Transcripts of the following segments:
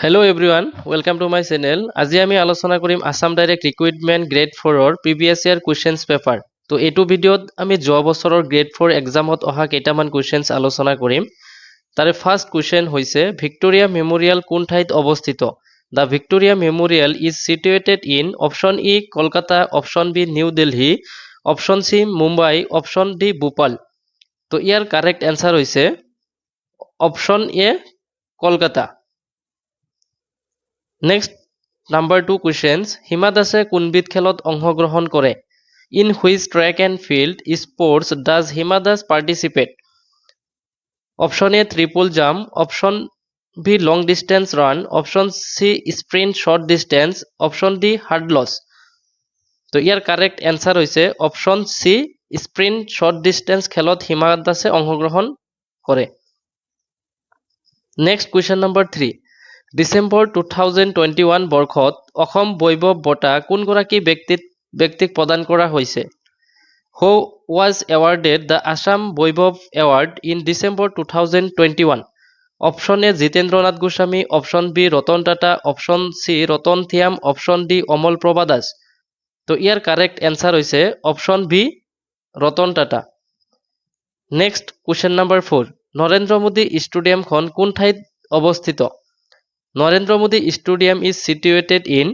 Hello everyone, welcome to my channel. আজি আমি আলোচনা কৰিম আসাম ডাইৰেক্ট ৰিক্ৰুইটমেণ্ট গ্ৰেড 4ৰ প্ৰিভিয়াছ ইয়াৰ কুৱেশ্যনছ পেপাৰ। তো এইটো ভিডিঅ'ত আমি যোৱা বছৰৰ গ্ৰেড 4 এক্সামত অহা কেইটামান কুৱেশ্যনছ আলোচনা কৰিম। তাৰে ফাৰ্ষ্ট কুৱেশ্যন হৈছে ভিক্টোৰিয়া মেমৰিয়েল কোন ঠাইত অৱস্থিত? The Victoria memorial is situated in option A Kolkata, option B New Delhi, option C Mumbai, option D Bhopal. তো ইয়াৰ কাৰেক্ট এনসাৰ হৈছে option A Kolkata. Next, number 2 questions. Hima দাসে কোনবিধ খেলত অংশগ্ৰহণ কৰে? In which track and field sports does Hima Das participate? Option A triple jump, option B long distance run, option C sprint short distance, option D hurdles. তো ইয়াৰ correct answer হৈছে option সি sprint short distance খেলত হিমা দাসে অংশগ্ৰহণ কৰে। Next question number 3। December 2021 বৰ্ষত অসম বৈভৱ বঁটা কোনগৰাকী ব্যক্তিক প্ৰদান কৰা হৈছে? Who was awarded the Assam Baibhav award in December 2021? Option A Jitendranath Goswami, option B Ratan Tata, option C Ratan Thiyam, option D Amal Prabha Das. তো ইয়াৰ কাৰেক্ট অ্যান্সাৰ হৈছে option B Ratan Tata. Next question number 4। Narendra Modi ষ্টেডিয়ামখন কোন ঠাইত অৱস্থিত? Narendra Modi stadium is situated in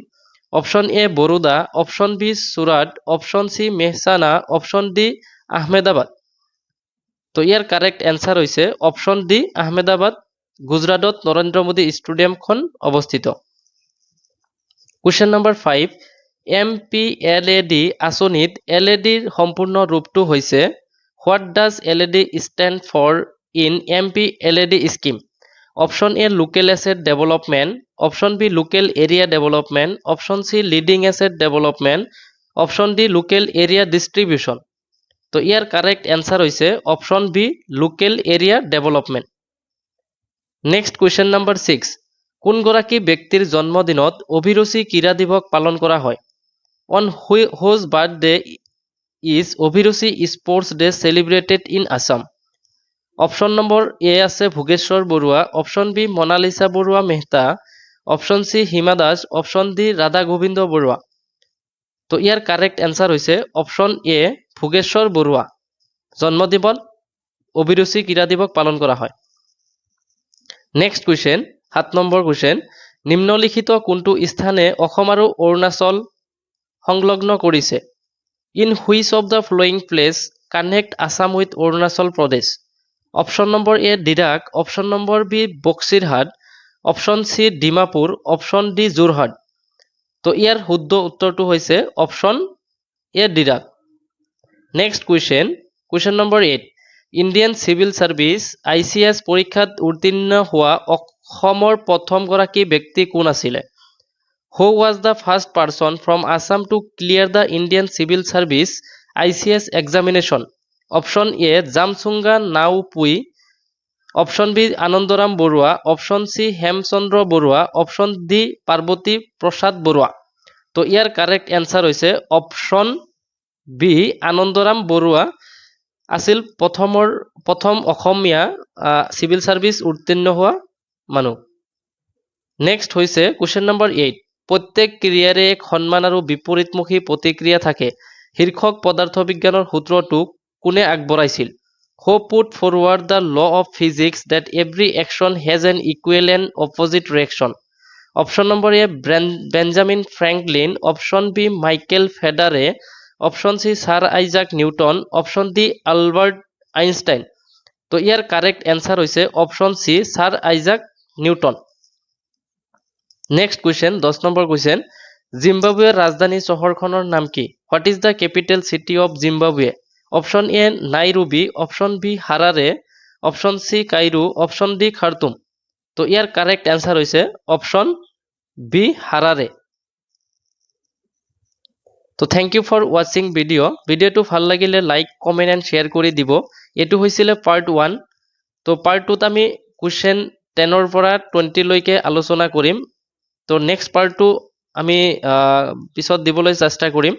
option A Baroda, option B Surat, option C Mehsana, option D Ahmedabad. তো ইয়াৰ correct answer হৈছে option D Ahmedabad. গুজৰাটত নৰেন্দ্ৰ মোদী ষ্টেডিয়ামখন অৱস্থিত। Question number 5। MPLAD আঁচনিত এলএডিৰ সম্পূৰ্ণ ৰূপটো হৈছে? What does LAD stand for in MPLAD scheme? Option A local asset development, option B local area development, option C leading asset development, option D local area distribution. তো ইয়াৰ correct answer হৈছে option B local area development. Next question number 6। কোনগৰাকী ব্যক্তিৰ জন্মদিনত অভিৰুচি ক্ৰীড়া দিৱস পালন কৰা হয়? On whose birthday is Abhiruchi sports day celebrated in Assam? Option number A আছে Bhogeswar Baruah, option B Monalisa Baruah Mehta, option C Hima Das, option D Radha Gobinda Baruah. তো ইয়াৰ কাৰেক্ট অ্যান্সাৰ হৈছে অপশ্যন এ ভোগেশ্বৰ বৰুৱা। জন্মদিনত অভিৰুচি ক্ৰীড়া দিৱস পালন কৰা হয়। Next question 7 number question. নিম্নলিখিত কোনটো স্থানে অসম আৰু অৰুণাচল সংলগ্ন কৰিছে? In which of the following places connect Assam with Arunachal Pradesh? Option number A Dirak, option number B Boxirhat, option C Dimapur, option D Jorhat. তো ইয়াৰ শুদ্ধ উত্তৰটো হৈছে option A Dirak. Next question number 8। Indian civil service ICS পৰীক্ষাত উত্তীৰ্ণ হোৱা অসমৰ প্ৰথমগৰাকী ব্যক্তি কোন আছিলে? Who was the first person from Assam to clear the Indian civil service ICS examination? Option A Jamchunga Naopui, option B Anandaram Baruah, option C Hemchandra Baruah, option D Parvati প্ৰসাদ বৰুৱা। তো ইয়াৰ correct answer হৈছে অপশ্যন বি আনন্দৰাম বৰুৱা আছিল প্ৰথম অসমীয়া চিভিল সাৰ্ভিস উত্তীৰ্ণ হোৱা মানুহ। নেক্সট হৈছে কুৱেশ্যন নম্বৰ 8। প্ৰত্যেক ক্ৰিয়াৰে এক সন্মান আৰু বিপৰীতমুখী প্ৰতিক্ৰিয়া থাকে শীৰ্ষক পদাৰ্থ বিজ্ঞানৰ সূত্ৰটো কোনে আগবঢ়াইছিল? Who put forward the law of physics that every action has an equal and opposite reaction? Option number A Benjamin Franklin, option B Michael ফেডাৰে, option C sir Isaac Newton, option D Albert Einstein. তো ইয়াৰ correct answer হৈছে option C sir Isaac Newton. Next question 10 number question. জিম্বাবুৱেৰ ৰাজধানী চহৰখনৰ নাম কি? What is the capital city of Zimbabwe? Option A Nairobi, option B হাৰাৰে, option C Cairo, option D Khartoum. তো ইয়াৰ correct answer হৈছে option B Harare. তো thank U for watching ভিডিঅ'টো ভাল লাগিলে লাইক কমেণ্ট এণ্ড শ্বেয়াৰ কৰি দিব। এইটো হৈছিলে পাৰ্ট 1। তো পাৰ্ট 2ত আমি কুৱেশ্যন 10ৰ পৰা 20 লৈকে আলোচনা কৰিম। তো নেক্সট পাৰ্টটো আমি পিছত দিবলৈ চেষ্টা কৰিম।